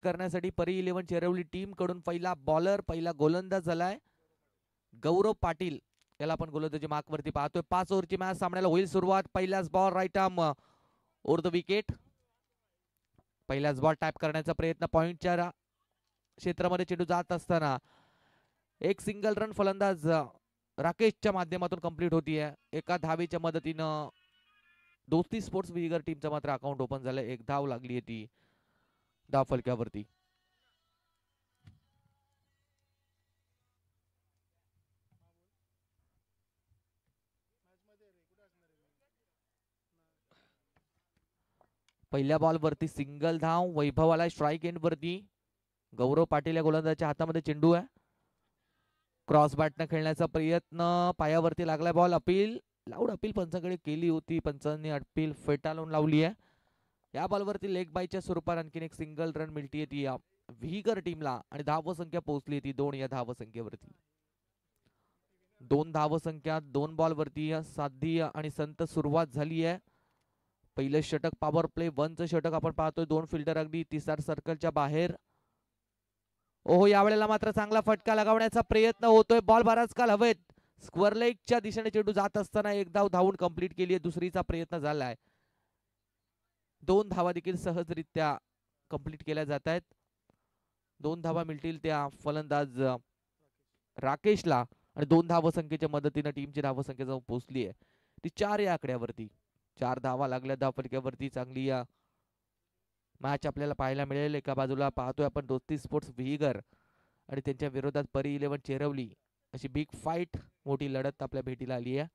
करण्यासाठी परी 11 चेरवली टीम कडून पहिला बॉलर पहिला गोलंदाज झालाय गौरव पाटील. याला आपण गोलंदाजी मार्क वरती पाहतोय. 5 ओव्हरची मॅच सामन्याला होईल सुरुवात. पहिलाच ball right arm over the wicket. पहिलाच बॉल टॅप करण्याचा प्रयत्न पॉइंटच्या क्षेत्रामध्ये चेंडू जात असताना एक सिंगल रन फलंदाज राकेशच्या माध्यमातून कंप्लीट होतीये. एका धावेच्या मदतीनं दोस्ती स्पोर्ट्स विगर टीमचं मात्र अकाउंट ओपन झालं. एक धाव लागली आहे ती धाव फलक्यावरती. पहिल्या बॉल वरती सिंगल धाव. वैभव आलाय स्ट्राईक एंड वरती. गौरव पाटील या गोलंदाजाच्या हातामध्ये चेंडू आहे. क्रॉस बॅटनं खेळण्याचा प्रयत्न पायावरती लागलाय बॉल. अपील लाऊड अपील पंचाकडे केली होती. पंचांनी अपील फेटाळून लावली आहे. या बॉलवरती लेग बायच्या स्वरूपात आणखीन एक सिंगल रन मिळतीये ती व्हीगर टीमला आणि धावसंख्या पोहोचली ती 2 या धावसंख्येवरती. 2 धावसंख्या 2 बॉलवरती साधी आणि संत सुरुवात झाली आहे. पहिलं षटक पॉवर प्ले 1चं षटक आपण पाहतोय. 2 फिल्डर अगदी 30 सर्कलच्या बाहेर. ओहो यावेळेला मात्र चांगला फटका लगावण्याचा प्रयत्न होतोय. बॉल बराच काल हवेत स्क्वेअर लेगच्या दिशेने चेंडू जात असताना एक धाव धावून कंप्लीट केली आहे. दुसरीचा प्रयत्न झालाय. 2 धावा देखील सहजरित्या कंप्लीट केल्या जात आहेत. 2 धावा मिळतील त्या फलंदाज राकेशला आणि 2 धावसंख्येच्या मदतीने टीमची धावसंख्या जाऊन पोहोचली आहे ती 4 या आकड्यावरती. 4 धावा लागल्या धाव फलक्यावरती. चांगली या मॅच आपल्याला पाहायला मिळेल. एका बाजूला पाहतोय आपण दोस्ती स्पोर्ट्स व्हीगर आणि त्यांच्या विरोधात परी 11 चेरवली अशी बिग फाईट मोठी लढत आपल्या भेटीला आली आहे.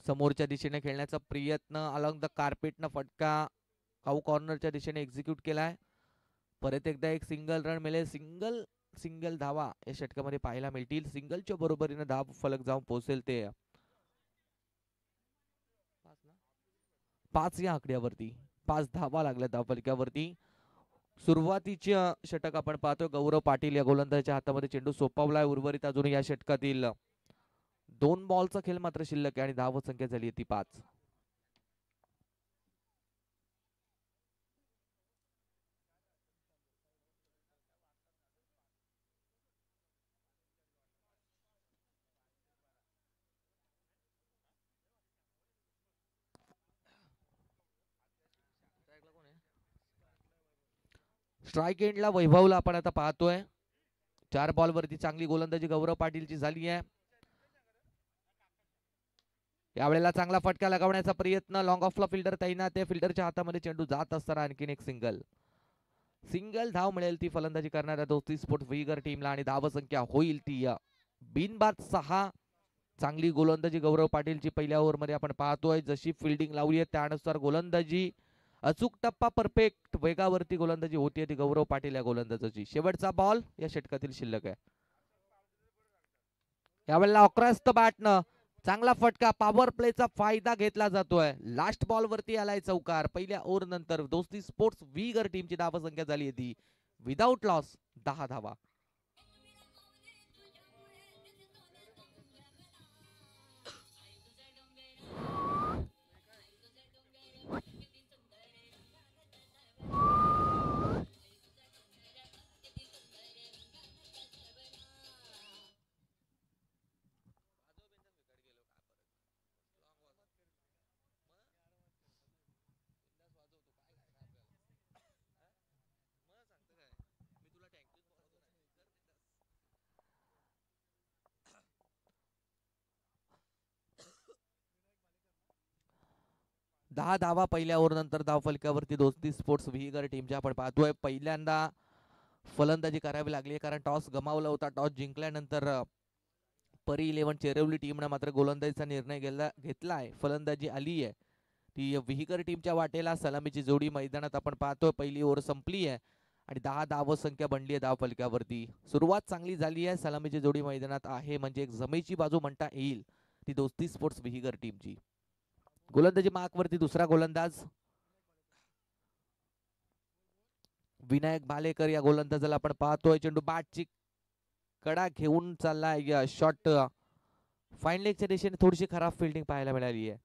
समोरच्या दिशेने खेळण्याचा प्रयत्न अलॉंग द कार्पेटनं फटका काऊ कॉर्नरच्या दिशेने एक्झिक्यूट केलाय. परत एकदा एक सिंगल रन मिळेल. सिंगल धावा या षटकामध्ये पाहायला मिळतील. सिंगलच्या बरोबरीने धाव फलक जाऊन पोहोचेल ते 5 या आकड्यावरती. 5 धावा लागल्या धाव फलक्यावरती. सुरुवातीच्या षटक आपण पाहतोय. गौरव पाटील या गोलंदाजाच्या हातामध्ये चेंडू सोपवलाय. उर्वरित अजून या षटकातील 2 बॉलचा खेळ मात्र शिल्लक आहे आणि धावसंख्या झाली ती 5. स्ट्राईक एंडला वैभवला आपण आता पाहतोय. 4 बॉलवरती चांगली गोलंदाजी गौरव पाटीलची झाली आहे. यावेळेला चांगला फटका लगावण्याचा प्रयत्न. लॉंग ऑफला फिल्डर तैनात आहे. फिल्डरच्या हातामध्ये चेंडू जात असताना आणखीन एक सिंगल धाव मिळेल ती फलंदाजी करणाऱ्या दोस्ती स्पोर्ट्स व्हीगर टीमला आणि धावसंख्या होईल ती बिनबाद 6. चांगली गोलंदाजी गौरव पाटीलची पहिल्या ओव्हरमध्ये आपण पाहतोय. जशी फिल्डिंग लावली आहे त्यानुसार गोलंदाजी अचूक टप्पा परफेक्ट वेगावरती गोलंदाजी होती ती गौरव पाटील या गोलंदाजाची. शेवटचा बॉल या षटकातील शिल्लक आहे. यावेळेला अक्रॉस द बॅटनं चांगला फटका पॉवर प्लेचा फायदा घेतला जातोय. लास्ट बॉल वरती आलाय चौकार. पहिल्या ओव्हर नंतर दोस्ती स्पोर्ट्स व्हीगर टीमची धावसंख्या झाली आहे ती विदाउट लॉस 10 धावा. दहा धावा पहिल्या ओव्हर नंतर धाव फलकावरती दोस्ती स्पोर्ट्स व्हीगर टीमच्या आपण पाहतोय. पहिल्यांदा फलंदाजी करावी लागली कारण टॉस गमावला होता. टॉस जिंकल्यानंतर परी 11 चेरवली टीमने मात्र गोलंदाजीचा निर्णय घेतलाय. फलंदाजी आली आहे ती व्हीगर टीमच्या वाटेला. सलामीची जोडी मैदानात आपण पाहतोय. पहिली ओव्हर संपली आहे आणि 10 धावसंख्या बनली आहे धाव फलकावरती. सुरुवात चांगली झाली आहे. सलामीची जोडी मैदानात आहे म्हणजे एक जमेची बाजू म्हणता येईल ती दोस्ती स्पोर्ट्स व्हीगर टीमची. गोलंदाजी मार्क वरती दुसरा गोलंदाज विनायक भालेकर या गोलंदाजाला आपण पाहतोय. चेंडू बॅटची कडा घेऊन चाललाय. शॉट फाईन लेगच्या दिशेने थोडीशी खराब फिल्डिंग पाहायला मिळाली आहे.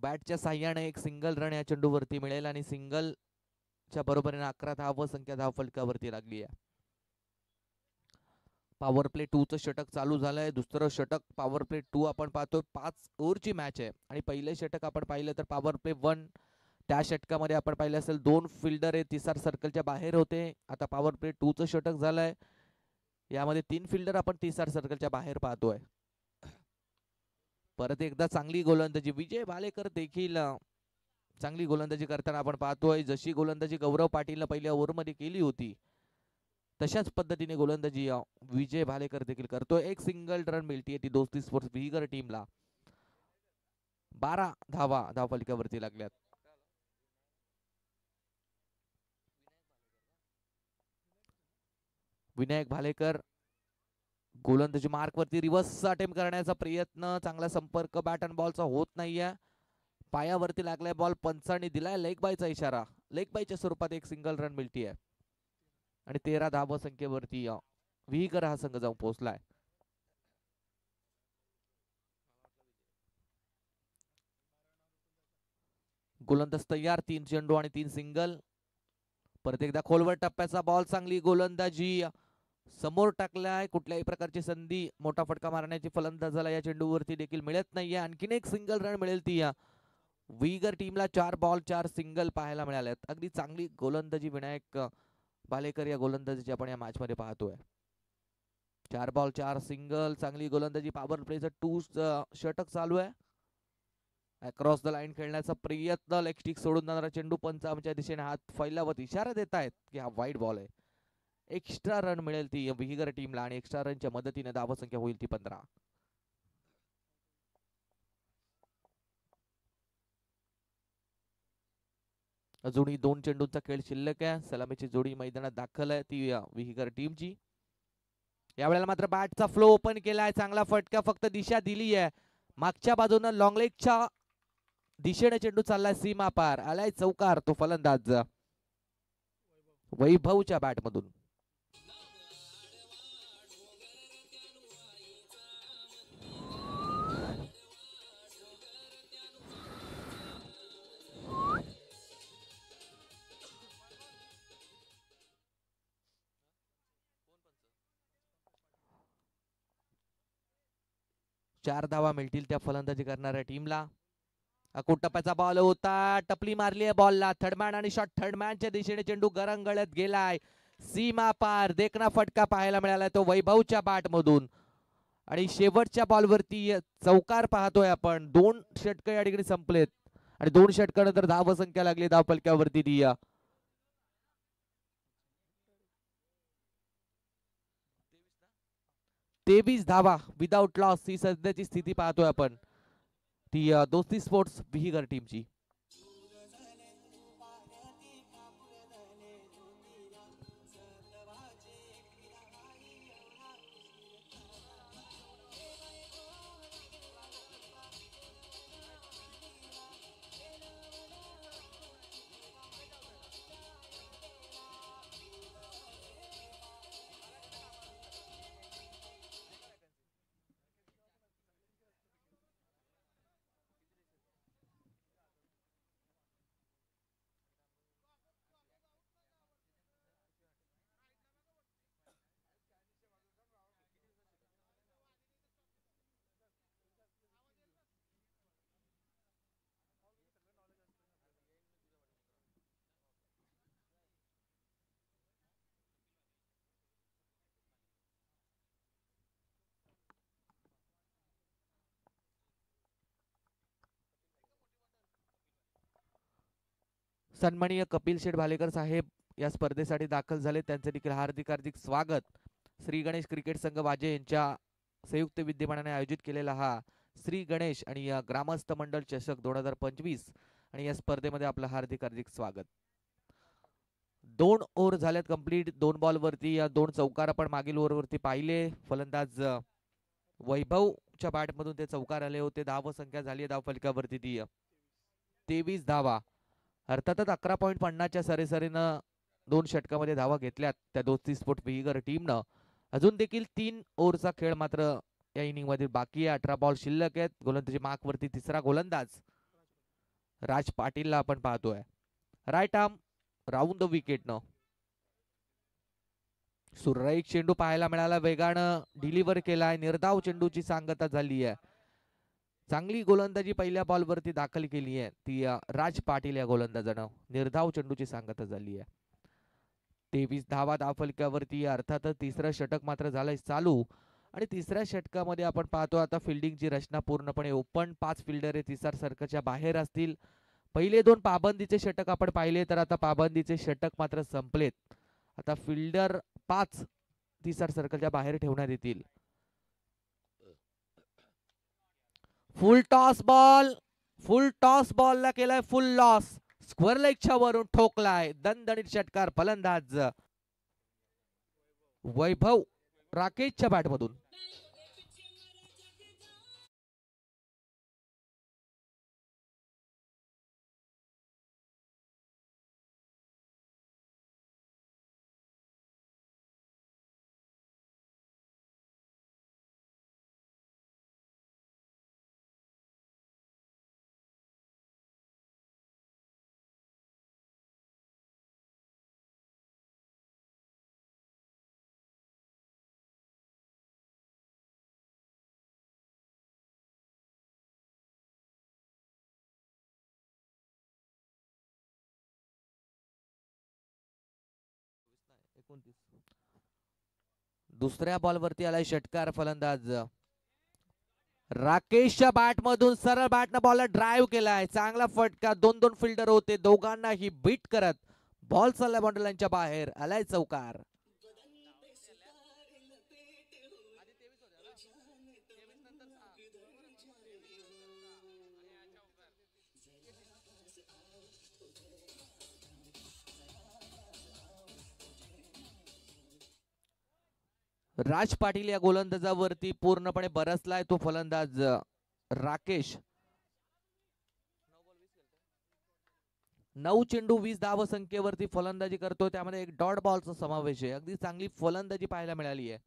बॅटच्या साह्याने एक सिंगल रन या चेंडूवरती मिळेल आणि सिंगलच्या बरोबरीने 11 धाव संख्या धावफलकावरती लागली आहे. पॉवर प्ले 2 चं षटक चालू झालंय. दुसरं षटक पॉवर प्ले 2 आपण पाहतोय. 5 ओव्हरची मॅच आहे आणि पहिले षटक आपण पाहिलं तर पॉवर प्ले 1 त्या षटकामध्ये आपण पाहिलं असेल 2 फिल्डर हे तिसार सर्कलच्या बाहेर होते. आता पॉवर प्ले 2 चं षटक झालंय. यामध्ये 3 फिल्डर आपण तिसार सर्कलच्या बाहेर पाहतोय. परत एकदा चांगली गोलंदाजी विजय भालेकर देखील चांगली गोलंदाजी करताना आपण पाहतोय. जशी गोलंदाजी गौरव पाटीलने पहिल्या ओव्हरमध्ये केली होती तशाच पद्धतीने गोलंदाजी विजय भालेकर देखील करतोय. एक सिंगल रन मिळतीये ती दोस्ती स्पोर्ट्स विहीगर टीमला. 12 धावा धावफलकावरती लागल्यात. विनायक भालेकर गोलंदाजी मार्क वरती रिव्हर्स अटेम्प्ट करण्याचा प्रयत्न. चांगला संपर्क बॅट अँड बॉलचा होत नाहीये. पायावरती लागलाय बॉल. पंचांनी दिलाय लेग बायचा इशारा. लेग बायच्या स्वरूपात एक सिंगल रन मिळतीये आणि 13 धाव संख्येवरती विहीकर हा संघ जाऊन पोहोचलाय. गोलंदाज तयार. 3 चेंडू आणि 3 सिंगल. परत एकदा खोलवर टप्प्याचा बॉल. चांगली गोलंदाजी समोर टाकलाय. कुठल्याही प्रकारची संधी मोठा फटका मारण्याची फलंदाजाला या चेंडूवरती देखील मिळत नाहीये. आणखीन एक सिंगल रन मिळेल ती विहीगर टीमला. 4 बॉल 4 सिंगल पाहायला मिळाल्यात. अगदी चांगली गोलंदाजी विनायक भालेकर या गोलंदाजीची आपण या मॅच मध्ये पाहतोय. 4 बॉल 4 सिंगल. चांगली गोलंदाजी. पॉवर प्लेचं 2 षटक चालू आहे. अक्रॉस द लाईन खेळण्याचा प्रयत्न. लेग स्टिक सोडून जाणारा चेंडू. पंच आमच्या दिशेने हात फैलावत इशारा देत आहेत की हा वाईड बॉल आहे. एक्स्ट्रा रन मिळेल ती विहीगर टीमला आणि एक्स्ट्रा रनच्या मदतीने धावसंख्या होईल ती 15. अजूनही 2 चेंडूंचा खेळ शिल्लक आहे. सलामीची जोडी मैदानात दाखल आहे ती विहीगर टीमची. यावेळेला मात्र बॅटचा फ्लो ओपन केलाय. चांगला फटका. फक्त दिशा दिली आहे. मागच्या बाजूनं लॉंग लेगच्या दिशेने चेंडू चाललाय सीमा पार. आलाय चौकार तो फलंदाज वैभवच्या बॅट मधून. चार धावा मिळतील त्या फलंदाजी करणाऱ्या टीमला. टप्प्याचा बॉल होता. टपली मारली आहे बॉलला. थर्डमॅन आणि शॉट थर्डमॅनच्या दिशेने चेंडू गरंगळत गेलाय. सीमा पार देखना फटका पाहायला मिळाला तो वैभवच्या बॅट मधून. आणि शेवटच्या बॉलवरती चौकार पाहतोय आपण. 2 षटक या ठिकाणी संपलेत आणि 2 षटकानंतर धाव संख्या लागली धाव फलकावरती ती 23 धावा विदाउट लॉस ही सध्याची स्थिती पाहतोय आपण ती दोस्ती स्पोर्ट्स विहीगर टीमची. सन्माननीय कपिल शेठ भालेकर साहेब या स्पर्धेसाठी दाखल झाले. त्यांचे देखील हार्दिक हार्दिक स्वागत. श्री गणेश क्रिकेट संघ वाजे यांच्या संयुक्त विद्यमानाने आयोजित केलेला हा श्री गणेश आणि ग्रामस्थ मंडळ चषक 2025 आणि या स्पर्धेमध्ये आपलं हार्दिक हार्दिक स्वागत. 2 ओव्हर झाल्यात कंप्लीट. 2 बॉल वरती 2 चौकार आपण मागील ओव्हर वरती पाहिले. फलंदाज वैभवच्या बॅट मधून ते चौकार आले होते. धाव संख्या झाली धाव फलकावरती ती 23 धावा. अर्थातच 11.50च्या सरेसरीनं 2 षटकामध्ये धावा घेतल्यात त्या दोस्ती स्पोर्ट विहीगर टीमनं. अजून देखील 3 ओव्हरचा खेळ मात्र या इनिंग मध्ये बाकी आहे. 18 बॉल शिल्लक आहेत. गोलंदाजी मार्क वरती तिसरा गोलंदाज राज पाटीलला आपण पाहतोय. Right arm round the wicket न सुरेख चेंडू पाहायला मिळाला, वेगानं डिलिव्हर केलाय, निर्धाव चेंडूची सांगता झाली आहे. चांगली गोलंदाजी पहिल्या बॉलवरती दाखल केली आहे ती राज पाटील या गोलंदाजानं. निर्धाव चेंडूची सांगता झाली आहे. 23 धावा धावफलकावरती. अर्थातच तिसरं षटक मात्र झालंय चालू आणि तिसऱ्या षटकामध्ये आपण पाहतो आता फिल्डिंगची रचना पूर्णपणे ओपन. 5 फिल्डर तिसार सर्कलच्या बाहेर असतील. पहिले 2 पाबंदीचे षटक आपण पाहिले तर आता पाबंदीचे षटक मात्र संपलेत. आता फिल्डर 5 तिसार सर्कलच्या बाहेर ठेवण्यात येतील. फुल टॉस बॉलला केलाय फुल लॉस. स्क्वेअर लेगच्या वरून ठोकलाय. दणदणीत षटकार फलंदाज वैभव राकेशच्या बॅटमधून. दुसऱ्या बॉलवरती आलाय षटकार फलंदाज राकेशच्या बॅटमधून. सरळ बॅटनं बॉलला ड्राईव्ह केलाय. चांगला फटका. 2 फिल्डर होते, दोघांनाही बीट करत बॉल चाललाय बाउंड्रीलाईनच्या बाहेर. आलाय चौकार. राज पाटील या गोलंदाजावरती पूर्णपणे बरसलाय तो फलंदाज राकेश. 9 चेंडू 20 धाव संख्येवरती फलंदाजी करतो, त्यामध्ये एक डॉट बॉलचा समावेश आहे. अगदी चांगली फलंदाजी पाहायला मिळाली आहे.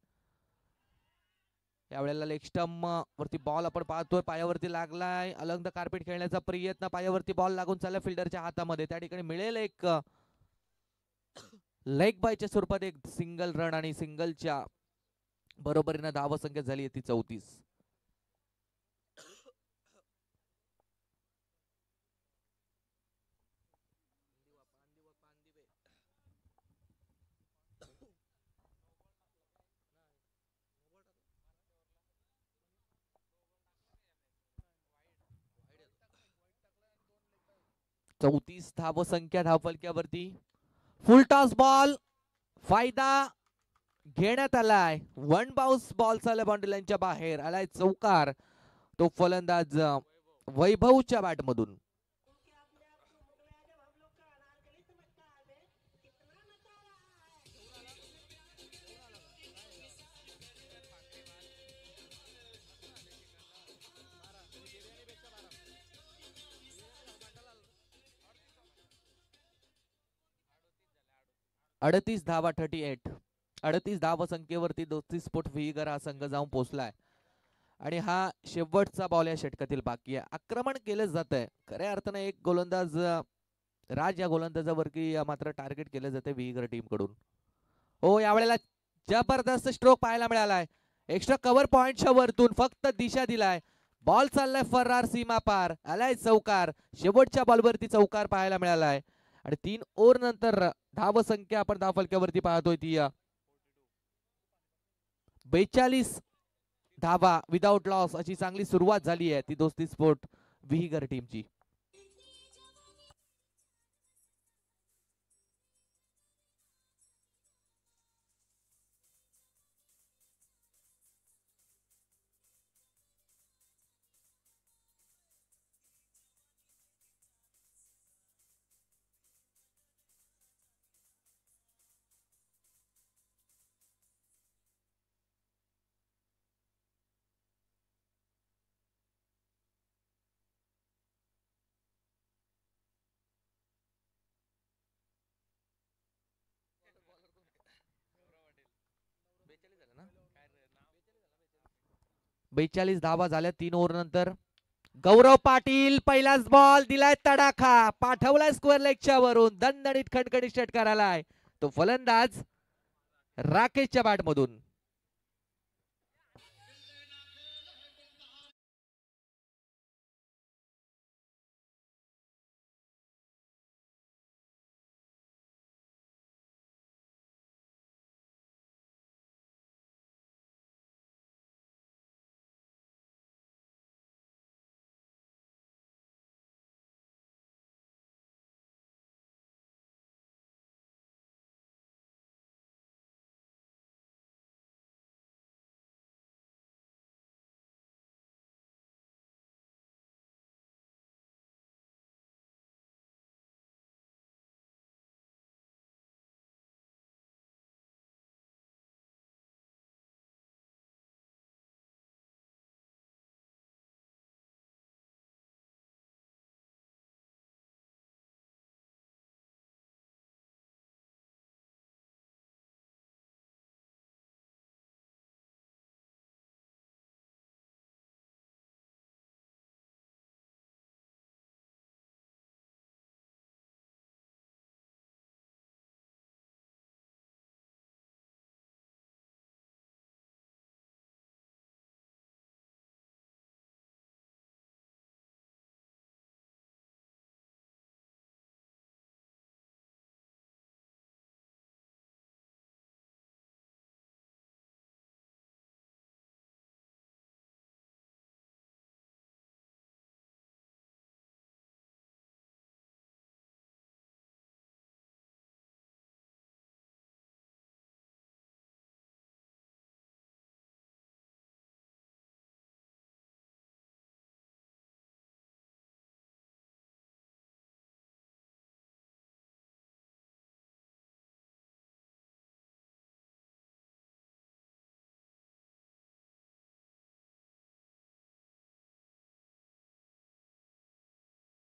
यावेळेला लेग स्टंप वरती बॉल आपण पाहतोय, पायावरती लागलाय. अलंग कार्पेट खेळण्याचा प्रयत्न, पायावरती बॉल लागून चालला फिल्डरच्या हातामध्ये. त्या ठिकाणी मिळेल एक लेग बायच्या स्वरूपात एक सिंगल रन आणि सिंगलच्या बरोबरीनं धावसंख्या झाली आहे ती 34. धावसंख्या धावफलक्यावरती. फुल टॉस बॉल फायदा घेण्यात आलाय. 1 बाउन्स बॉल चालला बाउंड्री लाईनच्या बाहेर. आलाय चौकार तो फलंदाज वैभवच्या बॅटमधून. अडतीस धावा 38. 38 धाव संख्येवरती 32 स्फोट विहीगर हा संघ जाऊन पोहोचलाय आणि हा शेवटचा बॉल या षटकातील बाकी आहे. आक्रमण केलं जात आहे खऱ्या अर्थाने. एक गोलंदाज राज या गोलंदाजावरती मात्र टार्गेट केलं जाते विहीगर टीम कडून. हो, यावेळेला जबरदस्त स्ट्रोक पाहायला मिळालाय. एक्स्ट्रा कव्हर पॉइंटच्या वरतून फक्त दिशा दिलाय. बॉल चाललाय फरार सीमा पार. आलाय चौकार. शेवटच्या बॉलवरती चौकार पाहायला मिळालाय आणि 3 ओव्हर नंतर धाव संख्या आपण धावफलक्यावरती पाहतोय ती 42 धावा विदाउट लॉस. अशी चांगली सुरुवात झाली आहे ती दोस्ती स्पोर्ट विहीगर टीमची. बेचाळीस धावा झाल्या 3 ओव्हर नंतर. गौरव पाटील पहिलाच बॉल दिलाय तडाखा, पाठवलाय स्क्वेअर लेगच्या वरून, दणदणीत खणखणीत षटकार आलाय. तो फलंदाज राकेशच्या बॅट मधून.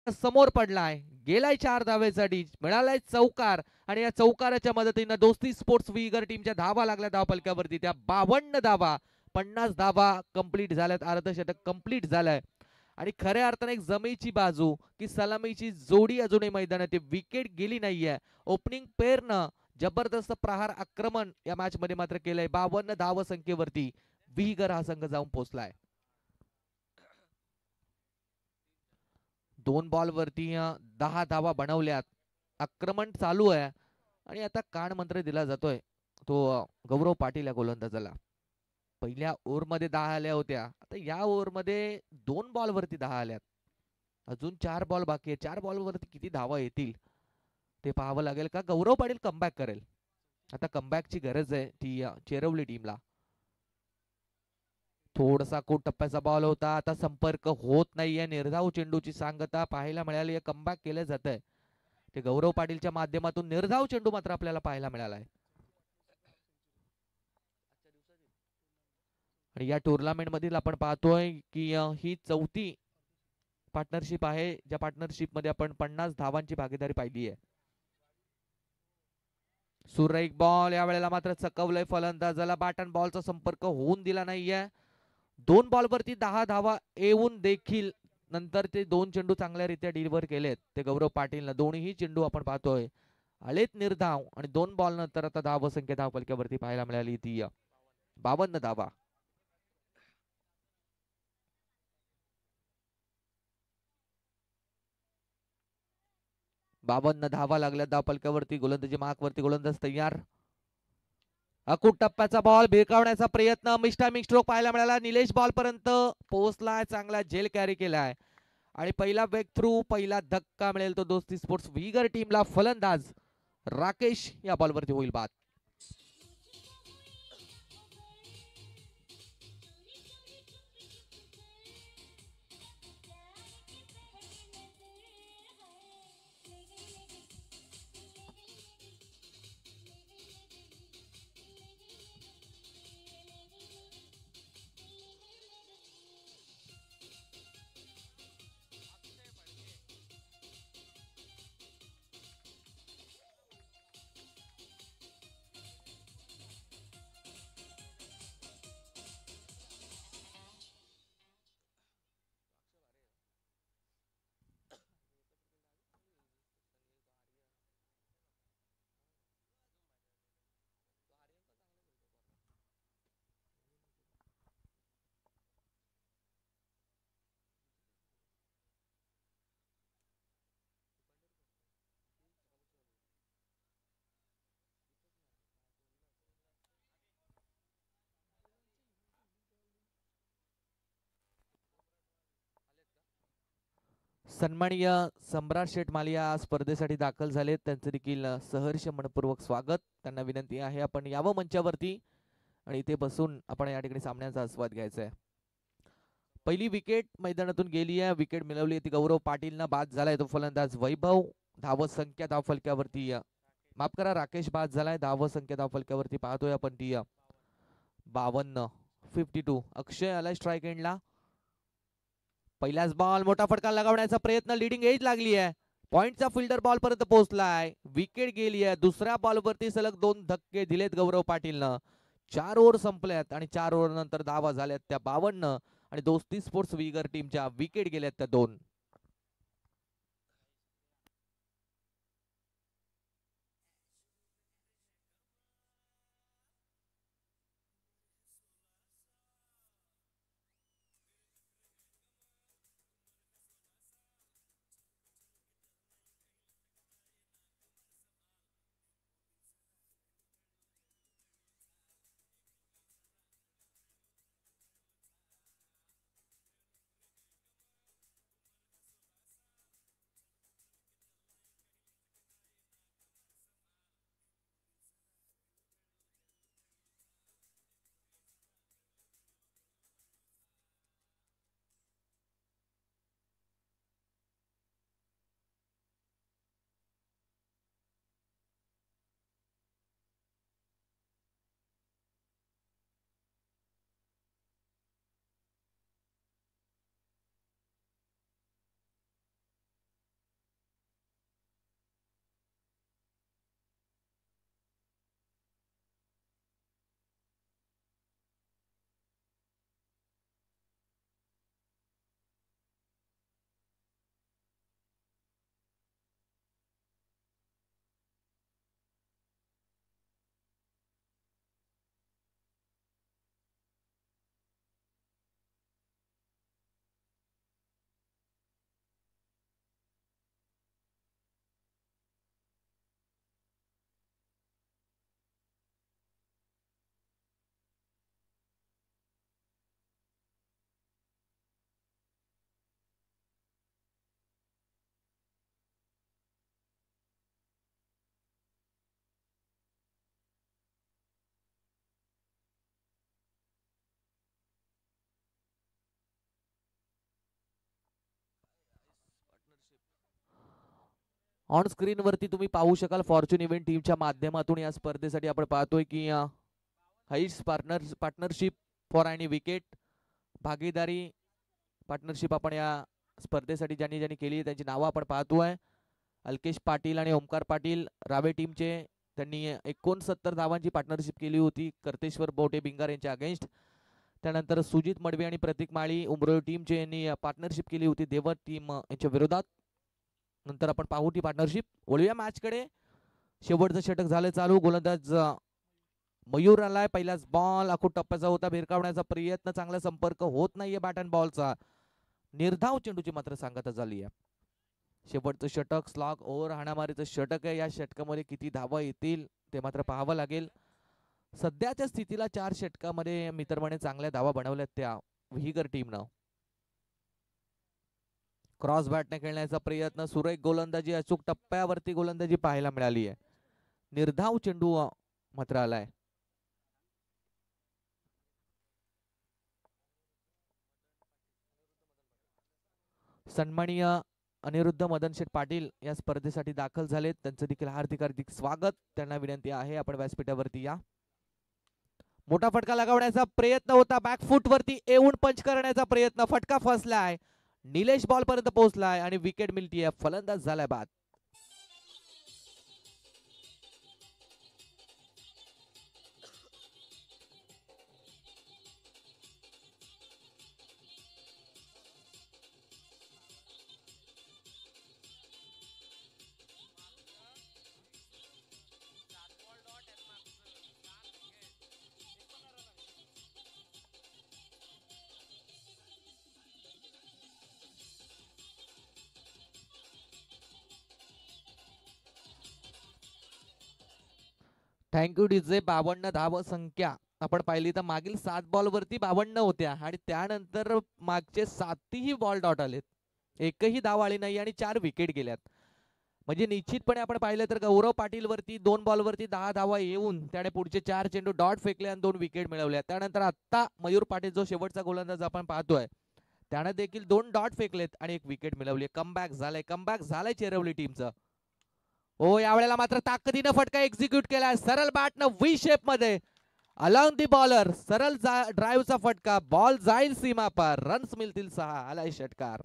समोर पडलाय, गेलाय 4 धावेसाठी, मिळालाय चौकार आणि या चौकाराच्या मदतीने दोस्ती स्पोर्ट्स विगर टीमच्या धावा लागल्या धावपलक्यावरती. त्या 52 धावा, 50 धावा कंप्लीट झाल्यात, अर्धशतक कंप्लीट झालंय. आणि खऱ्या अर्थाने एक जमेची बाजू की सलामीची जोडी अजूनही मैदानात, विकेट गेली नाहीये. ओपनिंग पेअरनं जबरदस्त प्रहार आक्रमण या मॅच मध्ये मात्र केलंय. 52 धाव संख्येवरती विगर हा संघ जाऊन पोहोचलाय. 2 बॉल वरती 10 धावा बनवल्यात. आक्रमण चालू आहे आणि आता कान मंत्र दिला जातोय तो गौरव पाटील या गोलंदाजाला. पहिल्या ओव्हर मध्ये 10 आल्या होत्या, आता या ओव्हर मध्ये 2 बॉल वरती 10 आल्यात. अजून 4 बॉल बाकी आहे. 4 बॉल वरती किती धावा येतील ते पाहावं लागेल. का गौरव पाटील कमबॅक करेल? आता कमबॅकची गरज आहे ती चेरवली टीमला. थोडासा कोट टप्प्याचा बॉल होता, आता संपर्क होत नाहीये. निर्धाव चेंडूची सांगता पाहायला मिळाली. कमबॅक केलं जात आहे ते गौरव पाटीलच्या माध्यमातून. निर्धाव चेंडू मात्र आपल्याला पाहायला मिळालाय. आणि या टुर्नामेंट मधील आपण पाहतोय की ही 4थी पार्टनरशिप आहे ज्या पार्टनरशिप मध्ये आपण 50 धावांची भागीदारी पाहिली आहे. सुरेख बॉल यावेळेला मात्र चकवलंय फलंदाजाला. बॅट अँड बॉलचा संपर्क होऊन दिला नाहीये. 2 बॉल वरती 10 धावा येऊन देखील नंतर ते 2 चेंडू चांगल्यारीत्या डिलिव्हर केलेत ते गौरव पाटीलनं. दोन्ही चेंडू आपण पाहतोय आलेत निर्धाव आणि 2 बॉल नंतर आता धाव संख्या धावपलक्यावरती पाहायला मिळाली ती 52 धावा. बावन्न धावा लागल्या धावपलक्यावरती. गोलंदाजी मार्कवरती गोलंदाज तयार. अकुट टप्प्याचा बॉल भिरकावण्याचा प्रयत्न, मिस्टामिक स्ट्रोक पाहायला मिळाला. निलेश बॉल पर्यंत पोहोचलाय, चांगला झेल कॅरी केलाय आणि पहिला ब्रेक थ्रू, पहिला धक्का मिळेल तो दोस्ती स्पोर्ट्स विगर टीमला. फलंदाज राकेश या बॉलवरती होईल बाद. सन्माननीय सम्राट शेठ मालिया स्पर्धेसाठी दाखल झालेत, त्यांचे देखील सहर्ष मनपूर्वक स्वागत. त्यांना विनंती आहे आपण यावं मंचावरती आणि इथे बसून आपण या ठिकाणी सामन्याचा आस्वाद घ्यायचा आहे. पहिली विकेट मैदानातून गेली आहे, विकेट मिळवली ती गौरव पाटीलनं. बाद झालाय तो फलंदाज वैभव. धाव संख्या धावफलक्यावरती माफ करा राकेश बाद झालाय. धाव संख्या धावफलक्यावरती पाहतोय आपण ती 52 52. अक्षय आलाय स्ट्राईक एंडला. पहिलाच बॉल मोठा फटका लगावण्याचा प्रयत्न, लिडिंग एज लागली आहे. पॉइंटचा फिल्डर बॉल पर्यंत पोहोचलाय, विकेट गेली आहे. दुसऱ्या बॉलवरती सलग 2 धक्के दिलेत गौरव पाटीलनं. 4 ओव्हर संपल्यात आणि 4 ओव्हर नंतर धावा झाल्यात त्या 52 आणि दोस्ती स्पोर्ट्स विगर टीमच्या विकेट गेल्यात त्या 2. ऑन स्क्रीन वरती तुम्ही पाहू शकाल फॉर्च्यून इव्हेंट टीमच्या माध्यमातून या स्पर्धेसाठी आपण पाहतोय की हाईट्स पार्टनरशिप फॉर आणि विकेट भागीदारी पार्टनरशिप आपण या स्पर्धेसाठी ज्यांनी ज्यांनी केली त्यांची नावं आपण पाहतोय. अल्केश पाटील आणि ओमकार पाटील रावे टीमचे, त्यांनी 69 धावांची पार्टनरशिप केली होती कर्तेश्वर बोटे बिंगार यांच्या अगेन्स्ट. त्यानंतर सुजित मडवी आणि प्रतीक माळी उमरोळी टीमचे यांनी पार्टनरशिप केली होती देवत टीम यांच्या विरोधात. नंतर आपण पाहू ती पार्टनरशिप. वळूया मॅचकडे. शेवटचं षटक झालं चालू. गोलंदाज मयूर आलाय. पहिलाच बॉल आखूड टप्प्याचा होता, भिरकावण्याचा प्रयत्न, चांगला संपर्क होत नाहीये बॅट अँड बॉलचा. निर्धाव चेंडूची मात्र सांगता झाली आहे. शेवटचं षटक स्लॉग ओव्हर हाणामारीचं षटक आहे. या षटकामध्ये किती धावा येतील ते मात्र पाहावं लागेल. सध्याच्या स्थितीला 4 षटकामध्ये मित्रमणे चांगल्या धावा बनवल्यात त्या व्हीगर टीमनं. क्रॉस बॅटने खेळण्याचा प्रयत्न, सुरेख गोलंदाजी, अचूक टप्प्यावरती गोलंदाजी पाहायला मिळाली आहे. निर्धाव चेंडू मात्र आलाय. सन्माननीय अनिरुद्ध मदनशेठ पाटील या स्पर्धेसाठी दाखल झालेत, त्यांचं देखील हार्दिक हार्दिक स्वागत. त्यांना विनंती आहे आपण व्यासपीठावरती या. मोठा फटका लगावण्याचा प्रयत्न होता, बॅकफुट वरती येऊन पंच करण्याचा प्रयत्न, फटका फसलाय. निलेश बॉल पर्यंत पोहोचलाय आणि विकेट मिळतीये. फलंदाज झालाय बाद. Thank you DJ. 52 धाव संख्या आपण पाहिली तर मागील 7 बॉल वरती 52 होत्या आणि त्यानंतर मागचे 7ही बॉल डॉट आलेत. एकही धाव आली नाही आणि 4 विकेट गेल्यात. म्हणजे निश्चितपणे आपण पाहिलं तर गौरव पाटील वरती 2 बॉलवरती 10 धावा येऊन त्याने पुढचे 4 चेंडू डॉट फेकले आणि 2 विकेट मिळवल्या. त्यानंतर आता मयूर पाटील जो शेवटचा गोलंदाज आपण पाहतोय त्याने देखील 2 डॉट फेकलेत आणि 1 विकेट मिळवली. कमबॅक झालंय चेरवली टीमचं. हो, यावेळेला मात्र ताकदीनं फटका एक्झिक्यूट केलाय सरळ बॅटनं व्ही शेप मध्ये अलॉंग दी बॉलर. सरळ ड्राईव्हचा फटका, बॉल जाईल सीमा पार, रन्स मिळतील 6. आलाय षटकार.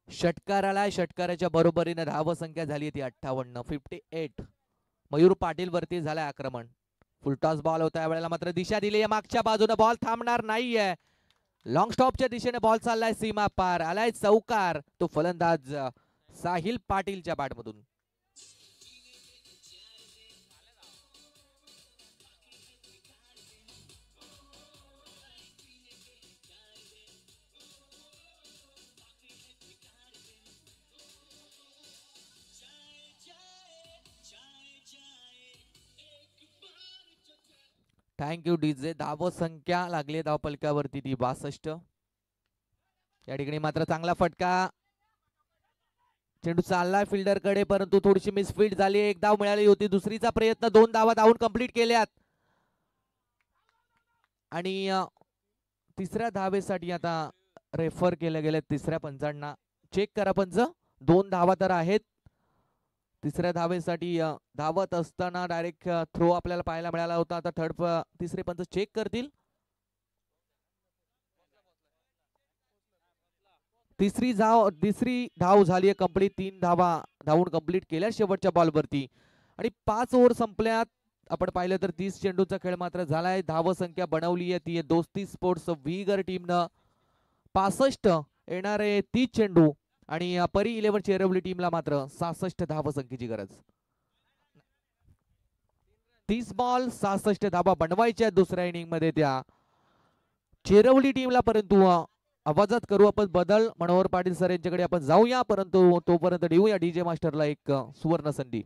षटकार आलाय. षटकाराच्या बरोबरीने धावसंख्या झाली ती 58. 58. मयूर पाटील वरती झालंय आक्रमण. फुलटॉस बॉल होता. यावेळेला मात्र दिशा दिली आहे मागच्या बाजूने, बॉल थांबणार नाहीये. लॉंग स्टॉपच्या दिशेने बॉल चाललाय सीमा पार. आलाय चौकार. तो फलंदाज साहिल पाटीलच्या बॅटमधून. Thank you DJ. धावसंख्या लागली धावपलकावरती ती 62. या ठिकाणी मात्र चांगला फटका. चेंडू चाललाय फिल्डर कडे परंतु थोडीशी मिसफील्ड झाली. 1 धाव मिळाली होती. दुसरीचा प्रयत्न, 2 धावा धावून कंप्लीट केल्यात आणि तिसऱ्या धावेसाठी आता रेफर केले गेले. तिसऱ्या पंचांना चेक करा पंच. 2 धावा तर आहेत. तिसऱ्या धावेसाठी धावत असताना डायरेक्ट थ्रो आपल्याला पाहायला मिळाला होता. आता तिसरे पंच चेक करतील. तिसरी धाव झाली आहे कंप्लीट. 3 धावा धावून कंप्लीट केल्या शेवटच्या बॉलवरती आणि 5 ओव्हर संपल्यात. आपण पाहिलं तर 30 चेंडूचा खेळ मात्र झालाय. धावसंख्या बनवली आहे ती दोस्ती स्पोर्ट्स व्हीगर टीमनं 65. येणारे 30 चेंडू आणि परी 11 चेरवली टीमला मात्र 66 धावसंख्येची गरज. 30 बॉल 66 धावा बनवायच्या दुसऱ्या इनिंग मध्ये त्या चेरवली टीमला. परंतु आवाजात करू आपण बदल. मनोहर पाटील सर यांच्याकडे आपण जाऊया परंतु तोपर्यंत देऊया डीजे मास्टरला एक सुवर्ण संधी.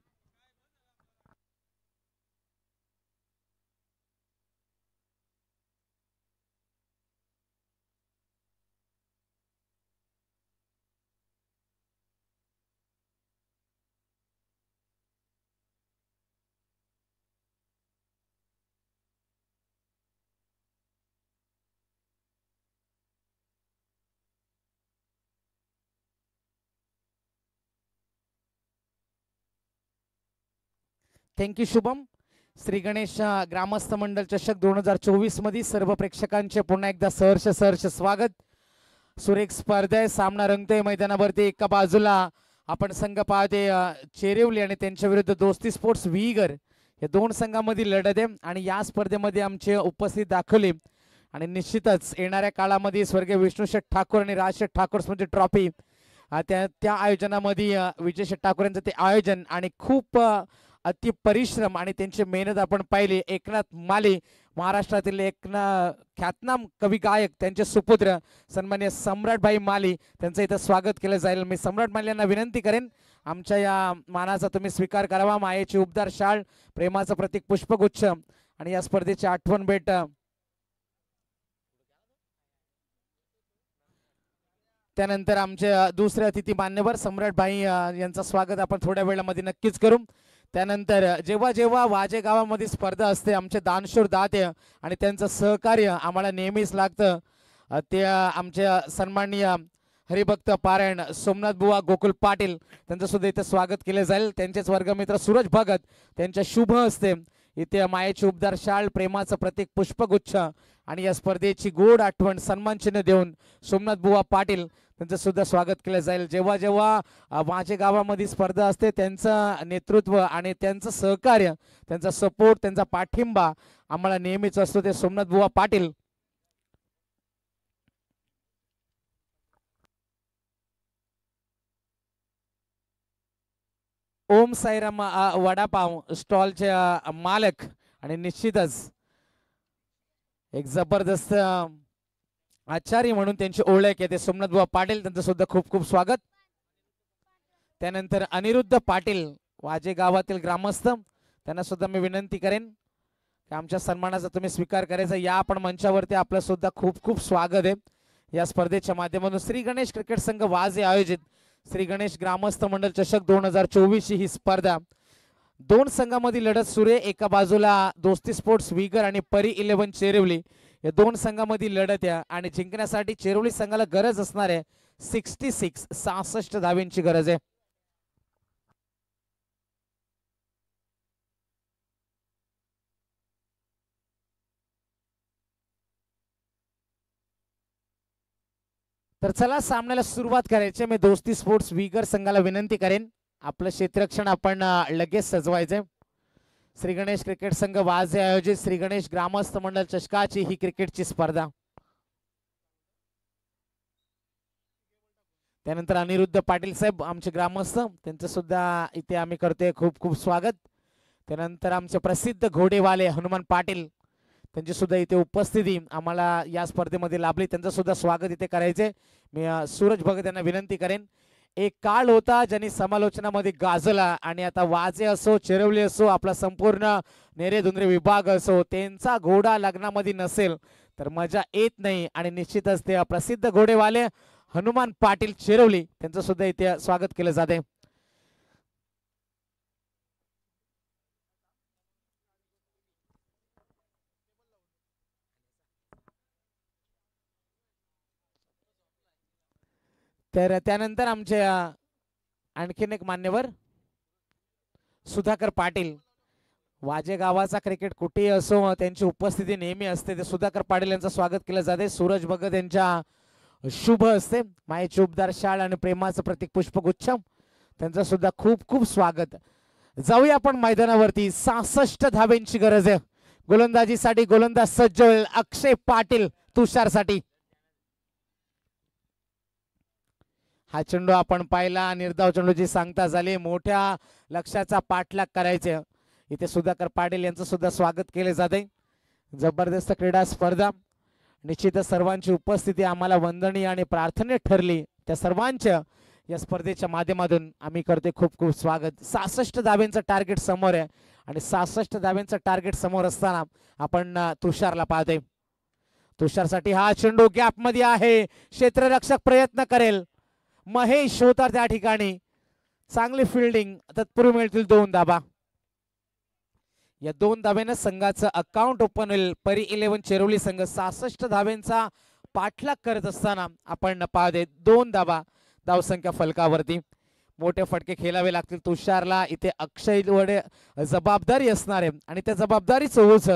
थँक्यू शुभम. श्री गणेश ग्रामस्थ मंडळ चषक 2024 मध्ये सर्व प्रेक्षकांचे पुन्हा एकदा सहर्ष स्वागत. सुरेख स्पर्धा आहे. सामना रंगतोय मैदानावरती. एका बाजूला आपण संघ पाहते चेरिवली आणि त्यांच्या विरुद्ध दोस्ती स्पोर्ट्स व्हीगर या 2 संघांमध्ये लढत आहे आणि या स्पर्धेमध्ये आमचे उपस्थित दाखवले आणि निश्चितच येणाऱ्या काळामध्ये स्वर्गीय विष्णुशेठ ठाकूर आणि राजशेठ ठाकूर स्मृती ट्रॉफी त्या आयोजनामध्ये विजयशेठ ठाकूर यांचं ते आयोजन आणि खूप अति परिश्रम आणि त्यांची मेहनत आपण पाहिली. एकनाथ माली महाराष्ट्रातील ख्यातनाम कवी गायक त्यांचे सुपुत्र सन्मान्य सम्राटभाई माली त्यांचं इथं स्वागत केलं जाईल. मी सम्राट माली यांना विनंती करेन आमच्या या मानाचा तुम्ही स्वीकार करावा. मायेची उबदार शाळ, प्रेमाचं प्रतीक पुष्पगुच्छ आणि या स्पर्धेची आठवण भेट. त्यानंतर आमचे दुसरे अतिथी मान्यवर सम्राटभाई यांचं स्वागत आपण थोड्या वेळामध्ये नक्कीच करू. त्यानंतर जेव्हा जेव्हा वाजे गावामध्ये स्पर्धा असते आमचे दानशूर दाते आणि त्यांचं सहकार्य आम्हाला नेहमीच लागतं. ते आमच्या सन्माननीय हरिभक्त पारायण सोमनाथ बुवा गोकुल पाटील त्यांचं सुद्धा इथे स्वागत केले जाईल. त्यांचेच वर्गमित्र सूरज भगत त्यांच्या शुभ हस्ते इथे मायेची उबदार शाल, प्रेमाचं प्रतीक पुष्पगुच्छ आणि या स्पर्धेची गोड आठवण सन्मान चिन्ह देऊन सोमनाथ बुवा पाटील त्यांचं सुद्धा स्वागत केलं जाईल. जेव्हा जेव्हा माझे गावामध्ये स्पर्धा असते त्यांचं नेतृत्व आणि त्यांचं सहकार्य, त्यांचा सपोर्ट, त्यांचा पाठिंबा आम्हाला नेहमीच असतो. ते सोमनाथ बुवा पाटील. ओम साईराम वडापाव स्टॉलचे मालक आणि निश्चितच एक जबरदस्त आचार्य म्हणून त्यांची ओळख येते सोमनाथ बुवा पाटील, त्यांचं सुद्धा खूप खूप स्वागत. त्यानंतर अनिरुद्ध पाटील वाजे गावातील ग्रामस्थ, त्यांना सुद्धा मी विनंती करेन की आमच्या सन्मानाचा तुम्ही स्वीकार करायचा. या आपण मंचावरती आपलं सुद्धा खूप खूप स्वागत आहे. या स्पर्धेच्या माध्यमातून श्री गणेश क्रिकेट संघ वाजे आयोजित श्री गणेश ग्रामस्थ मंडळ चषक 2024 ही स्पर्धा दोन संघांमधील लढत सुरू आहे. एका बाजूला दोस्ती स्पोर्ट्स विगर आणि परी 11 चेरिवली या दोन संघांमधील लढत आहे आणि जिंकण्यासाठी चेरिवली संघाला गरज असणार आहे 66 धाव्यांची गरज आहे. तर चला सामन्याला सुरुवात करायची. मी दोस्ती स्पोर्ट्स विगर संघाला विनंती करेन आपलं क्षेत्ररक्षण आपण लगेच सजवायचंय. श्री गणेश क्रिकेट संघ वाजे आयोजित श्री गणेश ग्रामस्थ मंडळ चषकाची ही क्रिकेटची स्पर्धा. त्यानंतर अनिरुद्ध पाटील साहेब आमचे ग्रामस्थ, त्यांचं सुद्धा इथे आम्ही करतोय खूप खूप स्वागत. त्यानंतर आमचे प्रसिद्ध घोडेवाले हनुमान पाटील, त्यांची सुद्धा इथे उपस्थिती आम्हाला या स्पर्धेमध्ये लाभली, त्यांचं सुद्धा स्वागत इथे करायचे. मी सूरज भगत यांना विनंती करेन. एक काळ होता ज्यांनी समालोचनामध्ये गाजला आणि आता वाजे असो चेरवली असो आपला संपूर्ण नेरे धुंद्रे विभाग असो त्यांचा घोडा लग्नामध्ये नसेल तर मजा येत नाही. आणि निश्चितच ते प्रसिद्ध घोडेवाले हनुमान पाटील चेरवली त्यांचं सुद्धा इथे स्वागत केलं जाते. तर त्यानंतर आमचे आणखीन एक मान्यवर सुधाकर पाटील, वाजे गावाचा क्रिकेट कुठेही असो त्यांची उपस्थिती नेहमी असते. ते सुधाकर पाटील यांचं स्वागत केलं जाते. सूरज भगत यांच्या शुभ असते मायेची उपदार शाळ आणि प्रेमाचं प्रतीक पुष्पगुच्छ, त्यांचं सुद्धा खूप खूप स्वागत. जाऊया आपण मैदानावरती. 66 धाब्यांची गरज आहे. गोलंदाजीसाठी गोलंदाज सज्ज होईल अक्षय पाटील तुषारसाठी. हा चेंडू आपण पाहिला, निर्धाव चेंडूची सांगता झाली. मोठ्या लक्ष्याचा पाठलाग करायचे. इथे सुधाकर पाटील यांचं सुद्धा स्वागत केले जाते. जबरदस्त क्रीडा स्पर्धा, निश्चितच सर्वांची उपस्थिती आम्हाला वंदनीय आणि प्रार्थनीय ठरली. त्या सर्वांच्या या स्पर्धेच्या माध्यमातून आम्ही करते खूप खूप स्वागत. 66 धाब्यांचं टार्गेट समोर आहे आणि 66 धाब्यांचं टार्गेट समोर असताना आपण तुषारला पाहतोय. तुषारसाठी हा चेंडू गॅप मध्ये आहे. क्षेत्ररक्षक प्रयत्न करेल. महेश होता त्या ठिकाणी. चांगली फिल्डिंग. तत्पूर्वी मिळतील 2 धाबा. या 2 धाब्यानं संघाचं अकाउंट ओपन होईल. परी 11 चेरोली संघ 66 धाब्यांचा पाठलाग करत असताना आपण पाहतोय 2 धाबा धावसंख्या फलकावरती. मोठे फटके खेळावे लागतील तुषारला. इथे अक्षय वडे जबाबदारी असणार आहे आणि त्या जबाबदारीचं ओझ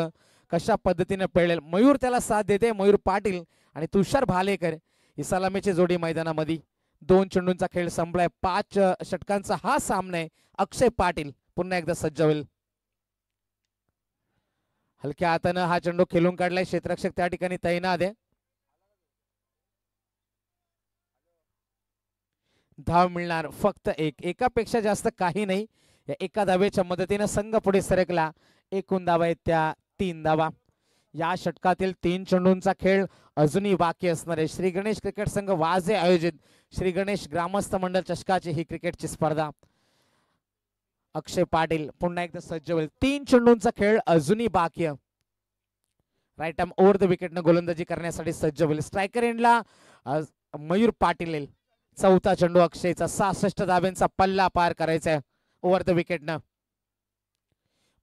कशा पद्धतीने पेळेल. मयूर त्याला साथ देते. मयूर पाटील आणि तुषार भालेकर ही सलामीची जोडी मैदानामध्ये. 2 चेंडूंचा खेळ संपलाय. 5 षटकांचा हा सामना आहे. अक्षय पाटील पुन्हा एकदा सज्ज होईल. हलक्या हातानं हा चेंडू खेळून काढलाय. क्षेत्ररक्षक त्या ठिकाणी तैनात आहे. धाव मिळणार फक्त एकापेक्षा जास्त काही नाही. या एका धावेच्या मदतीने संघ पुढे सरकला. एकूण धावा आहेत त्या 3 धावा. या षटकातील 3 चेंडूंचा खेळ अजूनही बाकी असणार आहे. श्री गणेश क्रिकेट संघ वाजे आयोजित श्री गणेश ग्रामस्थ मंडळ चषकाची ही क्रिकेटची स्पर्धा. अक्षय पाटील पुन्हा एकदा सज्ज होईल. 3 चेंडूंचा खेळ अजूनही बाकी आहे. राईट आर्म ओव्हर द विकेटनं गोलंदाजी करण्यासाठी सज्ज होईल. स्ट्रायकर एंडला मयूर पाटील येईल. 4था चेंडू अक्षयचा. 66 धाब्यांचा पल्ला पार करायचा आहे ओव्हर द विकेटनं.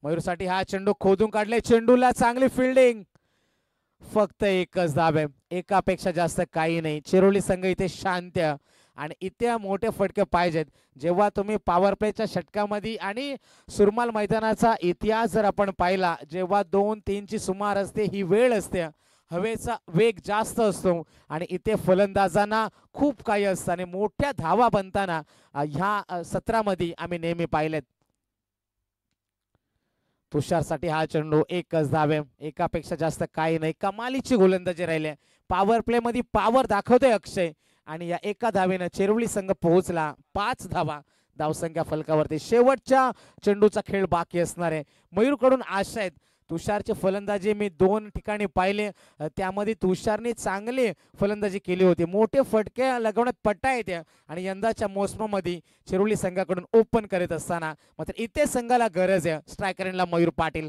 मयूरसाठी हा चेंडू खोदून काढले. चेंडूला चांगली फिल्डिंग. फक्त एकच धाब आहे. एकापेक्षा जास्त काही नाही. चिरोली संघ इथे शांत आणि इथे मोठे फटके पाहिजेत. जेव्हा तुम्ही पॉवर प्लेच्या षटकामध्ये आणि सुरमाल मैदानाचा इतिहास जर आपण पाहिला, जेव्हा 2-3 ची सुमार असते ही वेळ असते, हवेचा वेग जास्त असतो आणि इथे फलंदाजांना खूप काही असतं आणि मोठ्या धावा बनताना ह्या सत्रामध्ये आम्ही नेहमी पाहिलेत. तुषारसाठी हा चेंडू एकच धावे. एकापेक्षा जास्त काही नाही. कमालीची गोलंदाजी राहिले. पॉवर प्ले मध्ये पॉवर दाखवतोय अक्षय आणि या एका धावेनं चेरुवली संघ पोहोचला. 5 धावा धावसंख्या फलकावरती. शेवटच्या चेंडूचा खेळ बाकी असणार आहे. मयूरकडून आशा आहेत तुषारचे फलंदाजी मी 2 ठिकाणी पाहिले, त्यामध्ये तुषारने चांगली फलंदाजी केली होती. मोठे फटके लगवण्यात पट्टा येते आणि यंदाच्या मोसमामध्ये चिरोली संघाकडून ओपन करत असताना मात्र इथे संघाला गरज आहे स्ट्रायकरला मयूर पाटील.